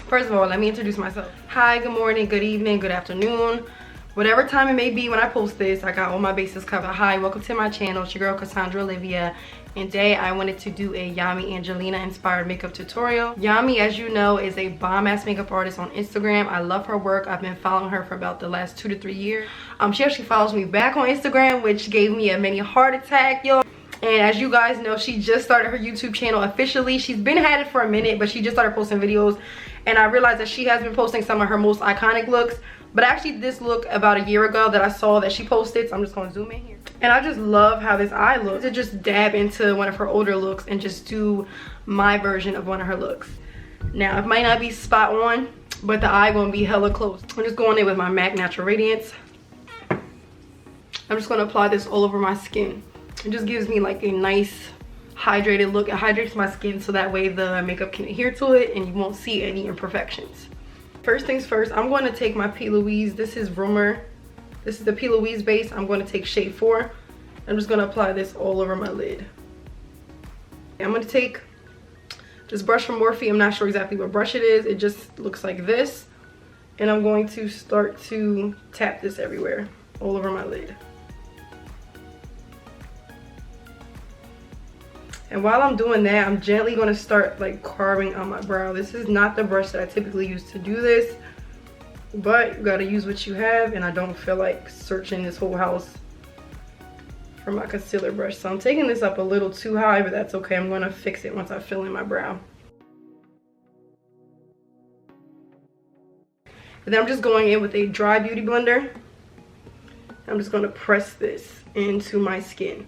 First of all, let me introduce myself. Hi, good morning, good evening, good afternoon. Whatever time it may be when I post this, I got all my bases covered. Hi, welcome to my channel. It's your girl Cassandra Olivia. And today I wanted to do a Yami Angelina inspired makeup tutorial. Yami, as you know, is a bomb-ass makeup artist on Instagram. I love her work. I've been following her for about the last 2 to 3 years. She actually follows me back on Instagram, which gave me a mini heart attack, yo. And as you guys know, she just started her YouTube channel officially. She's been at it for a minute, but she just started posting videos. And I realized that she has been posting some of her most iconic looks. But actually this look about a year ago that I saw that she posted, so I'm just gonna zoom in here. And I just love how this eye looks. To just dab into one of her older looks and just do my version of one of her looks. Now, it might not be spot on, but the eye gonna be hella close. I'm just going in with my MAC Natural Radiance. I'm just gonna apply this all over my skin. It just gives me like a nice hydrated look. It hydrates my skin so that way the makeup can adhere to it and you won't see any imperfections. First things first, I'm going to take my P. Louise. This is Rumor. This is the P. Louise base. I'm going to take shade 4. I'm just going to apply this all over my lid. I'm going to take this brush from Morphe. I'm not sure exactly what brush it is. It just looks like this. And I'm going to start to tap this everywhere, all over my lid. And while I'm doing that, I'm gently going to start like carving on my brow. This is not the brush that I typically use to do this, but you got to use what you have, and I don't feel like searching this whole house for my concealer brush. So I'm taking this up a little too high, but that's okay. I'm going to fix it once I fill in my brow. And then I'm just going in with a dry beauty blender. I'm just going to press this into my skin.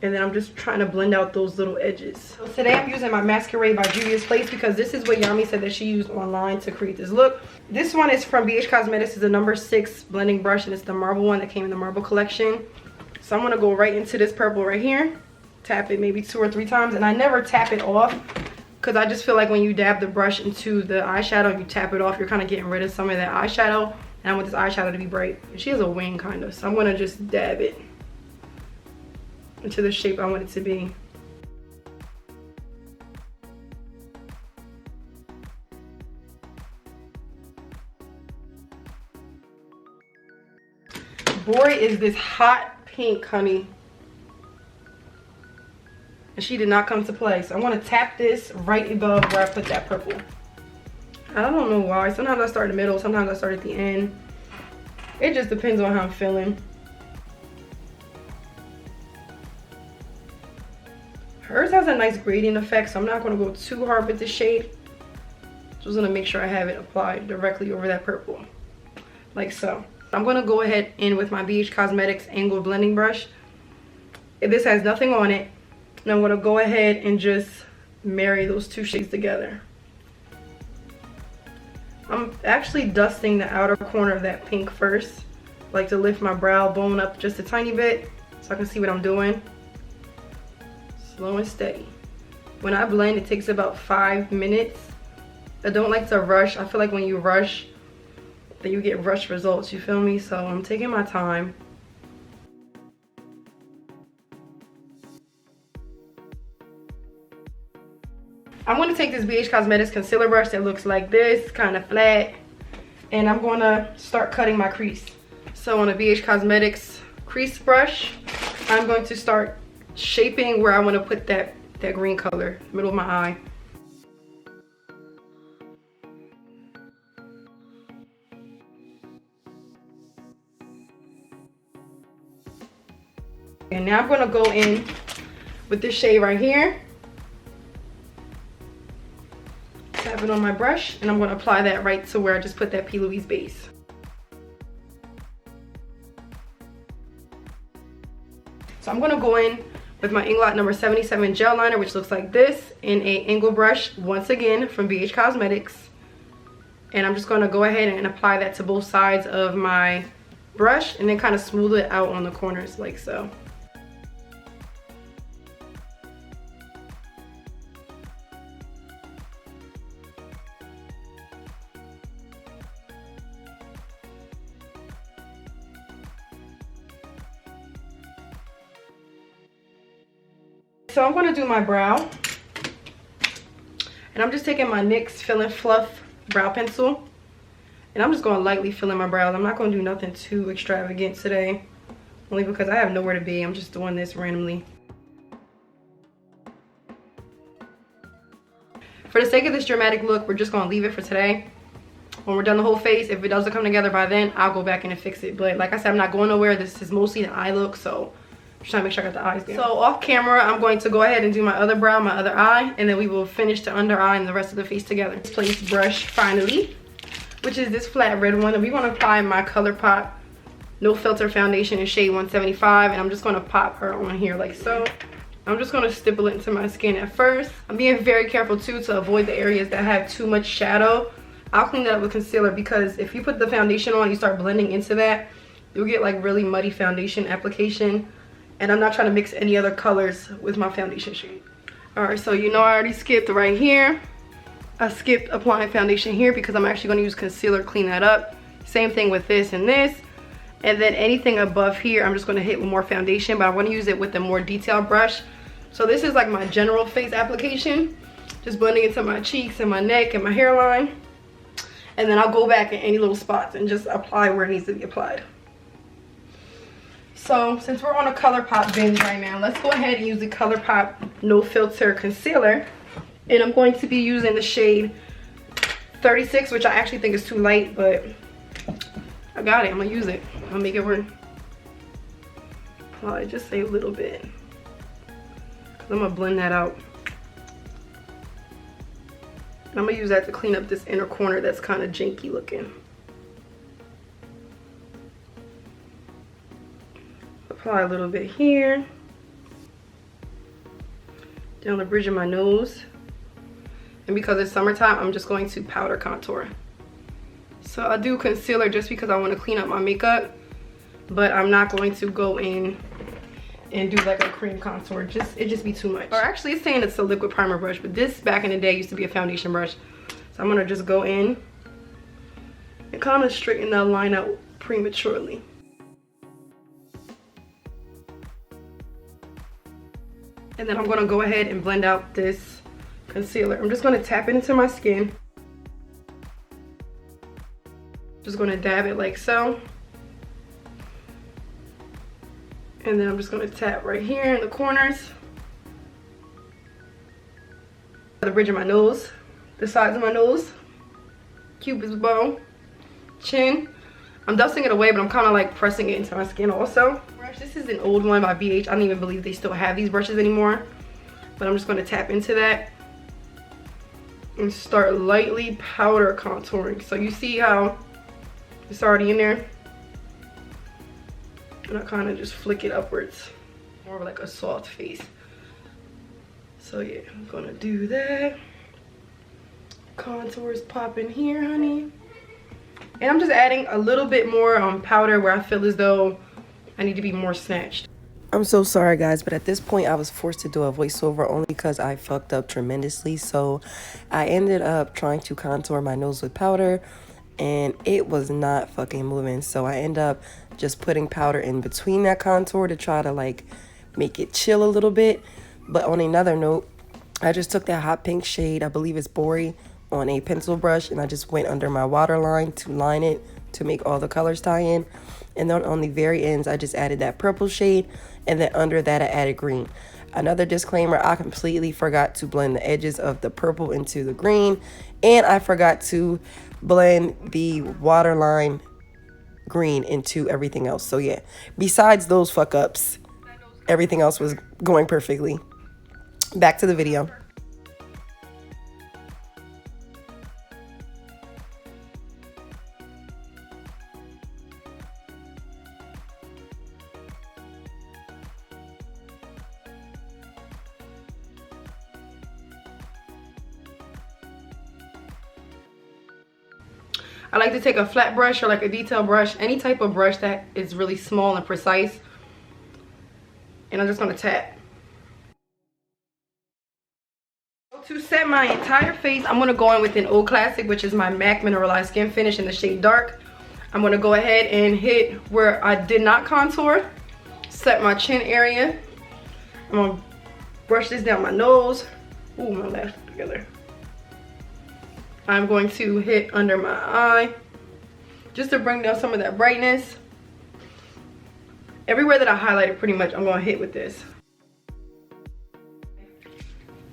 And then I'm just trying to blend out those little edges. So today I'm using my Masquerade by Juvia's Place because this is what Yami said that she used online to create this look. This one is from BH Cosmetics. It's a number 6 blending brush, and it's the marble one that came in the marble collection. So I'm gonna go right into this purple right here. Tap it maybe 2 or 3 times, and I never tap it off because I just feel like when you dab the brush into the eyeshadow, you tap it off, you're kind of getting rid of some of that eyeshadow. And I want this eyeshadow to be bright. She has a wing kind of, so I'm gonna just dab it into the shape I want it to be. Boy, is this hot pink, honey. And she did not come to play. So I want to tap this right above where I put that purple. I don't know why. Sometimes I start in the middle, sometimes I start at the end. It just depends on how I'm feeling. Hers has a nice gradient effect, so I'm not going to go too hard with the shade. Just going to make sure I have it applied directly over that purple, like so. I'm going to go ahead in with my BH Cosmetics Angled Blending Brush. This has nothing on it. And I'm going to go ahead and just marry those 2 shades together. I'm actually dusting the outer corner of that pink first. I like to lift my brow bone up just a tiny bit so I can see what I'm doing. Slow and steady. When I blend, it takes about 5 minutes. I don't like to rush. I feel like when you rush, then you get rushed results, you feel me? So I'm taking my time. I'm going to take this BH Cosmetics concealer brush that looks like this, kind of flat, and I'm going to start cutting my crease. So on a BH Cosmetics crease brush, I'm going to start shaping where I want to put that green color, middle of my eye. And now I'm going to go in with this shade right here. Tap it on my brush, and I'm going to apply that right to where I just put that P. Louise base. So I'm going to go in with my Inglot number 77 gel liner, which looks like this, in a angle brush, once again from BH Cosmetics. And I'm just going to go ahead and apply that to both sides of my brush and then kind of smooth it out on the corners like so. So I'm going to do my brow, and I'm just taking my NYX Fill and Fluff brow pencil. And I'm just going to lightly fill in my brows. I'm not going to do nothing too extravagant today. Only because I have nowhere to be. I'm just doing this randomly. For the sake of this dramatic look, we're just going to leave it for today. When we're done the whole face, if it doesn't come together by then, I'll go back in and fix it. But like I said, I'm not going nowhere. This is mostly the eye look, so I'm just trying to make sure I got the eyes down. So off camera, I'm going to go ahead and do my other brow, my other eye, and then we will finish the under eye and the rest of the face together. Place brush finally, which is this flat red one. And we're going to apply my ColourPop No Filter Foundation in shade 175, and I'm just going to pop her on here like so. I'm just going to stipple it into my skin at first. I'm being very careful too to avoid the areas that have too much shadow. I'll clean that up with concealer, because if you put the foundation on, you start blending into that, you'll get like really muddy foundation application. And I'm not trying to mix any other colors with my foundation shade. Alright, so you know I already skipped right here. I skipped applying foundation here because I'm actually going to use concealer, clean that up. Same thing with this and this. And then anything above here, I'm just going to hit with more foundation, but I want to use it with a more detailed brush. So this is like my general face application. Just blending into my cheeks and my neck and my hairline. And then I'll go back in any little spots and just apply where it needs to be applied. So since we're on a ColourPop binge right now, let's go ahead and use the ColourPop No Filter Concealer. And I'm going to be using the shade 36, which I actually think is too light, but I got it. I'm going to use it. I'm going to make it work. Apply just a little bit. 'Cause I'm going to blend that out. I'm going to use that to clean up this inner corner that's kind of janky looking. Apply a little bit here. Down the bridge of my nose. And because it's summertime, I'm just going to powder contour. So I do concealer just because I want to clean up my makeup. But I'm not going to go in and do like a cream contour. It just be too much. Or actually it's saying it's a liquid primer brush, but this back in the day used to be a foundation brush. So I'm gonna just go in and kind of straighten that line out prematurely. And then I'm gonna go ahead and blend out this concealer. I'm just gonna tap it into my skin. Just gonna dab it like so. And then I'm just going to tap right here in the corners. The bridge of my nose. The sides of my nose. Cupid's bow. Chin. I'm dusting it away, but I'm kind of like pressing it into my skin also. This is an old one by BH. I don't even believe they still have these brushes anymore. But I'm just going to tap into that. And start lightly powder contouring. So you see how it's already in there? And I kind of just flick it upwards, more of like a soft face. So yeah, I'm gonna do that. Contours popping here, honey. And I'm just adding a little bit more powder where I feel as though I need to be more snatched. I'm so sorry guys, but at this point I was forced to do a voiceover only because I fucked up tremendously. So I ended up trying to contour my nose with powder, and it was not fucking moving. So I end up just putting powder in between that contour to try to like make it chill a little bit. But on another note, I just took that hot pink shade, I believe it's Bori, on a pencil brush, and I just went under my waterline to line it to make all the colors tie in. And then on the very ends, I just added that purple shade, and then under that I added green. Another disclaimer, I completely forgot to blend the edges of the purple into the green, and I forgot to blend the waterline green into everything else. So yeah, besides those fuck ups, everything else was going perfectly. Back to the video. I like to take a flat brush or like a detail brush, any type of brush that is really small and precise. And I'm just gonna tap. To set my entire face, I'm gonna go in with an old classic, which is my MAC Mineralized Skin Finish in the shade Dark. I'm gonna go ahead and hit where I did not contour, set my chin area. I'm gonna brush this down my nose. Ooh, my lashes together. I'm going to hit under my eye just to bring down some of that brightness. Everywhere that I highlighted pretty much, I'm going to hit with this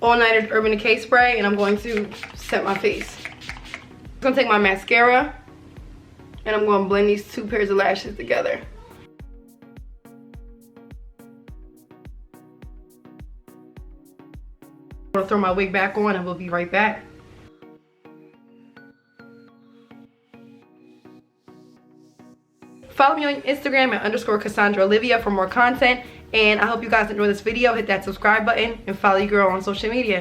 All Nighter Urban Decay spray, and I'm going to set my face. I'm going to take my mascara and I'm going to blend these two pairs of lashes together. I'm going to throw my wig back on and we'll be right back. Follow me on Instagram at _CassandраOlivia for more content. And I hope you guys enjoy this video. Hit that subscribe button and follow your girl on social media.